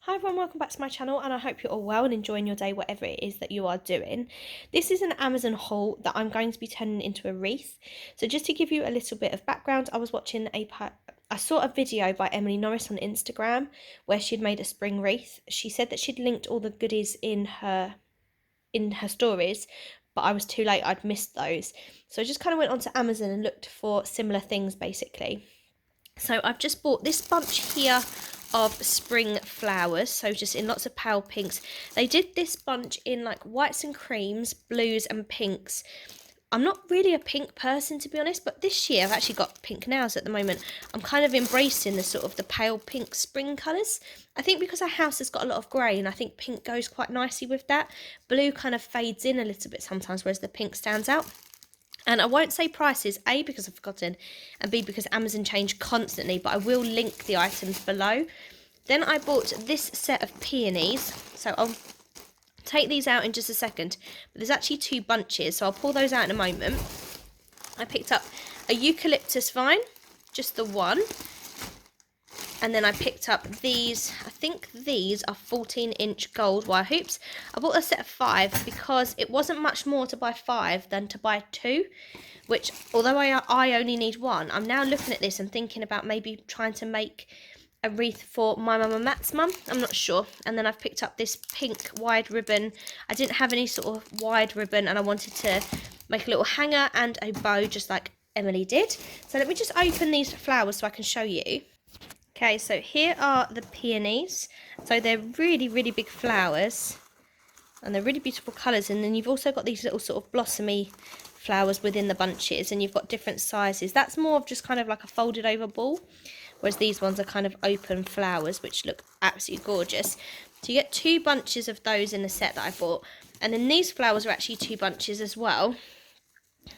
Hi everyone, welcome back to my channel and I hope you're all well and enjoying your day, whatever it is that you are doing. This is an Amazon haul that I'm going to be turning into a wreath. So just to give you a little bit of background, I saw a video by Emily Norris on Instagram where she'd made a spring wreath. She said that she'd linked all the goodies in her stories, but I was too late, I'd missed those. So I just kind of went onto Amazon and looked for similar things basically. So I've just bought this bunch here of spring flowers, so just in lots of pale pinks. They did this bunch in like whites and creams, blues and pinks. I'm not really a pink person, to be honest, but this year I've actually got pink nails at the moment. I'm kind of embracing the sort of the pale pink spring colours. I think because our house has got a lot of grey and I think pink goes quite nicely with that. Blue kind of fades in a little bit sometimes, whereas the pink stands out. And I won't say prices, A, because I've forgotten, and B, because Amazon change constantly, but I will link the items below. Then I bought this set of peonies, so I'll take these out in just a second, but there's actually two bunches, so I'll pull those out in a moment. I picked up a eucalyptus vine, just the one, and then I picked up these, I think these are 14-inch gold wire hoops. I bought a set of 5 because it wasn't much more to buy 5 than to buy 2, which, although I only need 1, I'm now looking at this and thinking about maybe trying to make a wreath for my mum and Matt's mum. I'm not sure. And then I've picked up this pink wide ribbon. I didn't have any sort of wide ribbon and I wanted to make a little hanger and a bow just like Emily did. So let me just open these flowers so I can show you. Okay, so here are the peonies. So they're really, really big flowers and they're really beautiful colours. And then you've also got these little sort of blossomy flowers within the bunches and you've got different sizes. That's more of just kind of like a folded over ball, whereas these ones are kind of open flowers, which look absolutely gorgeous. So you get 2 bunches of those in the set that I bought. And then these flowers are actually 2 bunches as well.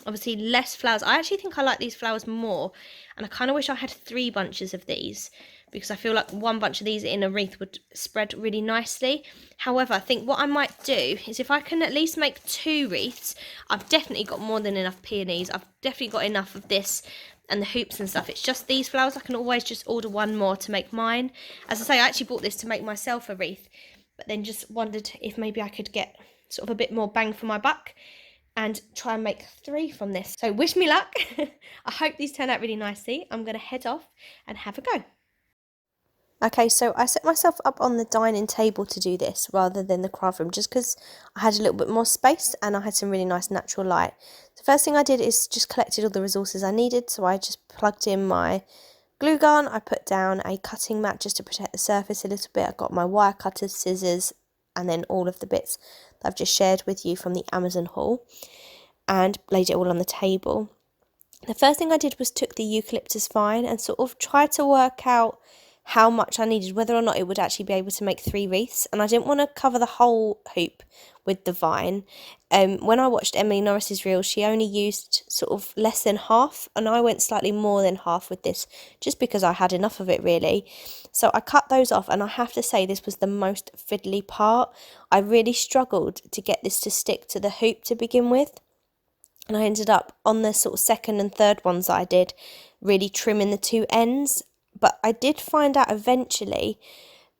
Obviously less flowers. I actually think I like these flowers more, and I kind of wish I had 3 bunches of these because I feel like 1 bunch of these in a wreath would spread really nicely. However, I think what I might do is if I can at least make 2 wreaths, I've definitely got more than enough peonies. I've definitely got enough of this and the hoops and stuff. It's just these flowers. I can always just order 1 more to make mine. As I say, I actually bought this to make myself a wreath, but then just wondered if maybe I could get sort of a bit more bang for my buck and try and make 3 from this. So wish me luck. I hope these turn out really nicely. I'm going to head off and have a go. Okay, so I set myself up on the dining table to do this rather than the craft room, just because I had a little bit more space and I had some really nice natural light. The first thing I did is just collected all the resources I needed. So I just plugged in my glue gun. I put down a cutting mat just to protect the surface a little bit. I got my wire cutters, scissors, and then all of the bits that I've just shared with you from the Amazon haul, and laid it all on the table. The first thing I did was took the eucalyptus vine and sort of tried to work out how much I needed, whether or not it would actually be able to make 3 wreaths, and I didn't want to cover the whole hoop with the vine. When I watched Emily Norris's reel, she only used sort of less than half, and I went slightly more than half with this, just because I had enough of it really. So I cut those off, and I have to say this was the most fiddly part. I really struggled to get this to stick to the hoop to begin with, and I ended up on the sort of second and third ones that I did, really trimming the 2 ends. But I did find out eventually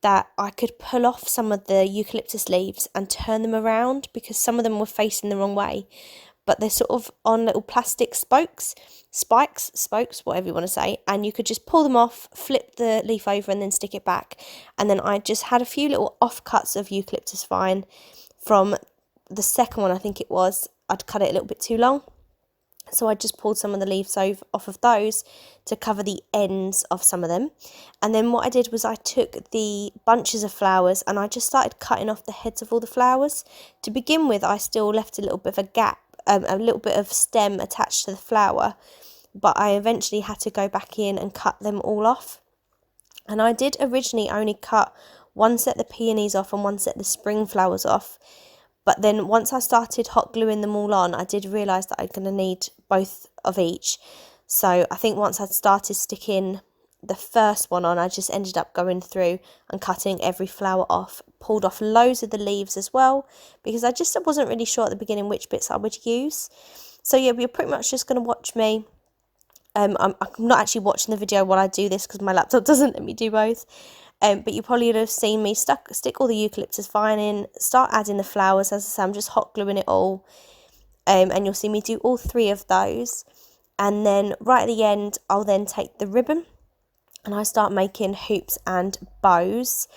that I could pull off some of the eucalyptus leaves and turn them around, because some of them were facing the wrong way. But they're sort of on little plastic spokes, whatever you want to say. And you could just pull them off, flip the leaf over and then stick it back. And then I just had a few little offcuts of eucalyptus vine from the second one, I think it was. I'd cut it a little bit too long. So I just pulled some of the leaves off of those to cover the ends of some of them. And then what I did was I took the bunches of flowers and I just started cutting off the heads of all the flowers. To begin with, I still left a little bit of a gap, a little bit of stem attached to the flower. But I eventually had to go back in and cut them all off. And I did originally only cut 1 set the peonies off and 1 set the spring flowers off. But then once I started hot gluing them all on, I did realise that I'm going to need both of each. So I think once I'd started sticking the first one on, I just ended up going through and cutting every flower off. Pulled off loads of the leaves as well, because I just wasn't really sure at the beginning which bits I would use. So yeah, you're pretty much just going to watch me. I'm not actually watching the video while I do this because my laptop doesn't let me do both. But you probably would have seen me stick all the eucalyptus vine in, start adding the flowers. As I say, I'm just hot gluing it all, and you'll see me do all 3 of those. And then right at the end, I'll then take the ribbon and I start making hoops and bows.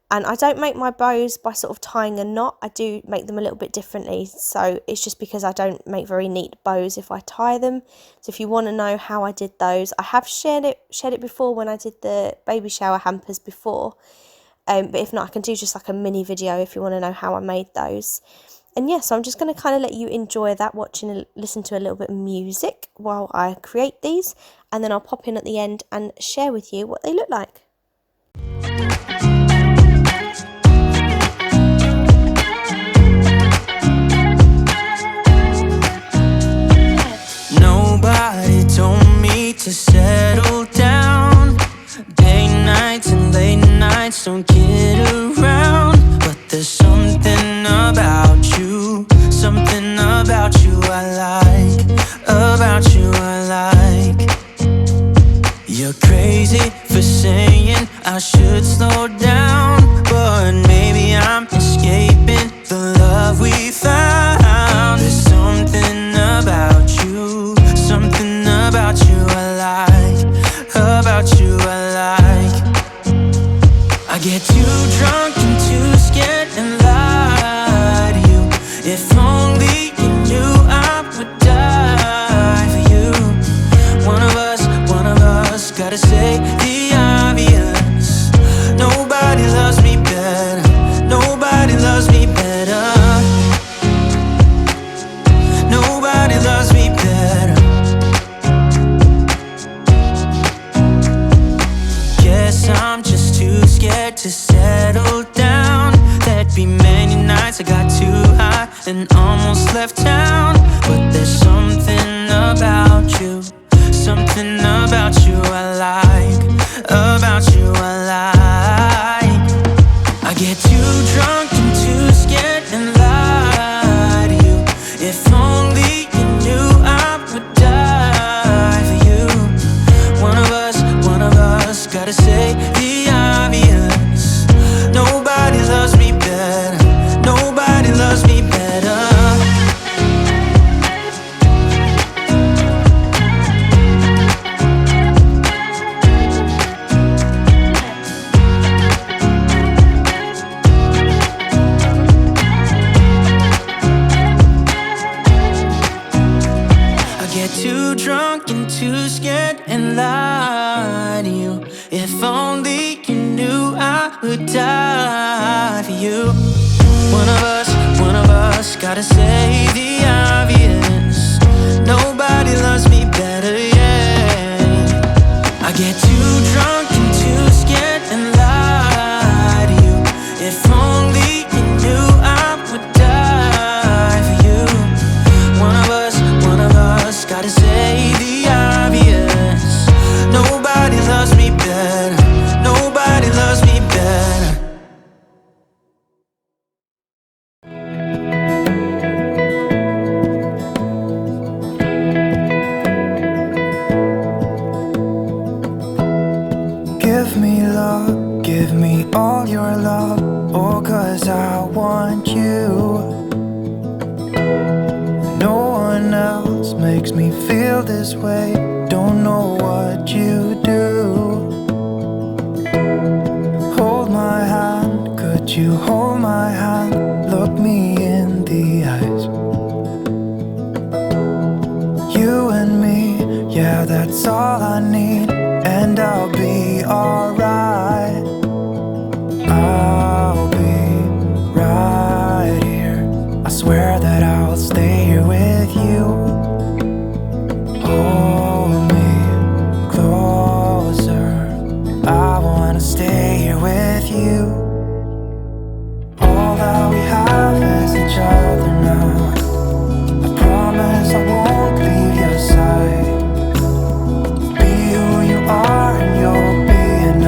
And I don't make my bows by sort of tying a knot. I do make them a little bit differently. So it's just because I don't make very neat bows if I tie them. So if you want to know how I did those, I have shared it before when I did the baby shower hampers before. But if not, I can do just like a mini video if you want to know how I made those. And yeah, so I'm just going to kind of let you enjoy that, listen to a little bit of music while I create these. And then I'll pop in at the end and share with you what they look like. Nobody told me to settle down. Day nights and late nights don't get around. But there's something about you, something about you I like, about you I like. You're crazy for saying I should slow down, but maybe I'm escaping the love we found. There's something about you, something about you I like, about you I like. I get too drunk and too scared and lie to you. If only you knew I would die for you. One of us gotta say the obvious. Nobody loves me better, nobody loves me better, nobody loves me better. Guess I'm just too scared to settle down. There'd be many nights I got too high and almost left town. But there's something about you, something about you I like, about you I like. I get too drunk and too scared and lie to you. If only you knew I would die for you. One of us gotta say the obvious. Nobody loves me better, nobody loves me better. Too drunk and too scared and lie to you. If only you knew I would die for you. One of us gotta say the obvious. Nobody loves me better, yeah. I get too drunk and too scared and lie to you. If only you knew I would die for you. One of us gotta say the obvious. Nobody loves me better, nobody loves me better. Give me love, give me all your love. Oh, 'cause I want you. No one else makes me feel this way. Don't know what you do. Hold my hand, could you hold my hand? Look me in the eyes. You and me, yeah, that's all I need. And I'll be alright. I'll be right here. I swear that I'll stay here with you. Hold me closer. I wanna stay here with you. All that we have is each other now. I promise I won't leave your side. Be who you are and you'll be enough.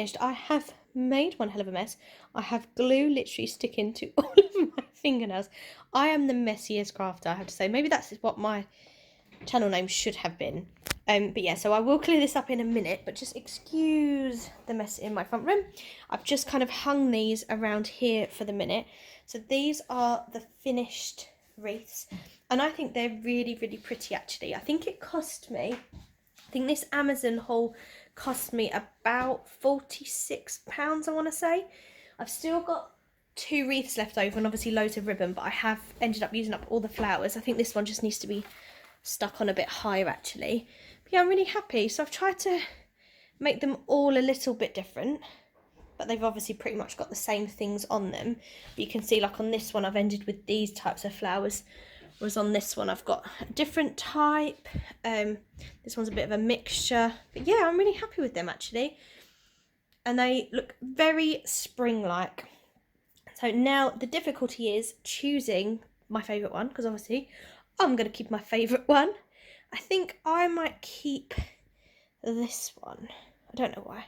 finished. I have made one hell of a mess. I have glue literally sticking to all of my fingernails. I am the messiest crafter, I have to say. Maybe that's what my channel name should have been. But yeah, so I will clear this up in a minute, but just excuse the mess in my front room. I've just kind of hung these around here for the minute. So these are the finished wreaths, and I think they're really, really pretty actually. I think this Amazon haul cost me about £46, I want to say. I've still got 2 wreaths left over and obviously loads of ribbon, but I have ended up using up all the flowers. I think this one just needs to be stuck on a bit higher actually. But yeah, I'm really happy. So I've tried to make them all a little bit different, but they've obviously pretty much got the same things on them. But you can see, like on this one I've ended with these types of flowers, whereas on this one I've got a different type. This one's a bit of a mixture, but yeah, I'm really happy with them actually, and they look very spring-like. So now the difficulty is choosing my favourite one, because obviously I'm going to keep my favourite one. I think I might keep this one. I don't know why,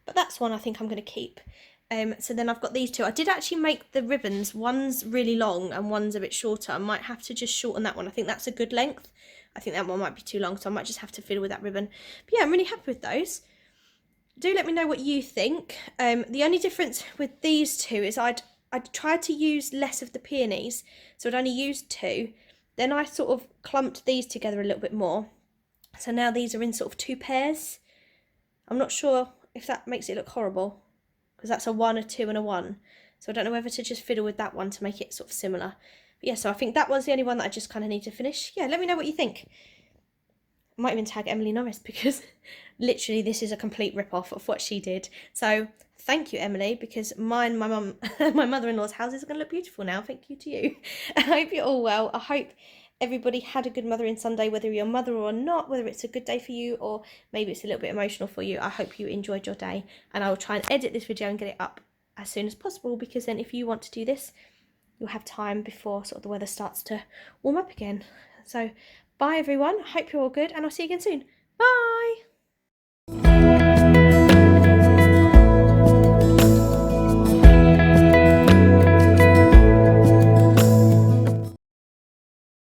but that's one I think I'm going to keep. So then I've got these two. I did actually make the ribbons. One's really long and one's a bit shorter. I might have to just shorten that one. I think that's a good length. I think that one might be too long, so I might just have to fiddle with that ribbon. But yeah, I'm really happy with those. Do let me know what you think. The only difference with these two is I'd tried to use less of the peonies, so I'd only used 2. Then I sort of clumped these together a little bit more. So now these are in sort of 2 pairs. I'm not sure if that makes it look horrible, because that's a 1, a 2 and a 1. So I don't know whether to just fiddle with that one to make it sort of similar. But yeah, so I think that was the only one that I just kind of need to finish. Yeah, let me know what you think. I might even tag Emily Norris, because literally this is a complete rip-off of what she did. So thank you, Emily, because my mum, my mother-in-law's houses are going to look beautiful now. Thank you to you. I hope you're all well. I hope everybody had a good Mothering Sunday, whether you're a mother or not, whether it's a good day for you or maybe it's a little bit emotional for you. I hope you enjoyed your day, and I will try and edit this video and get it up as soon as possible, because then if you want to do this, you'll have time before sort of the weather starts to warm up again. So bye everyone, I hope you're all good, and I'll see you again soon.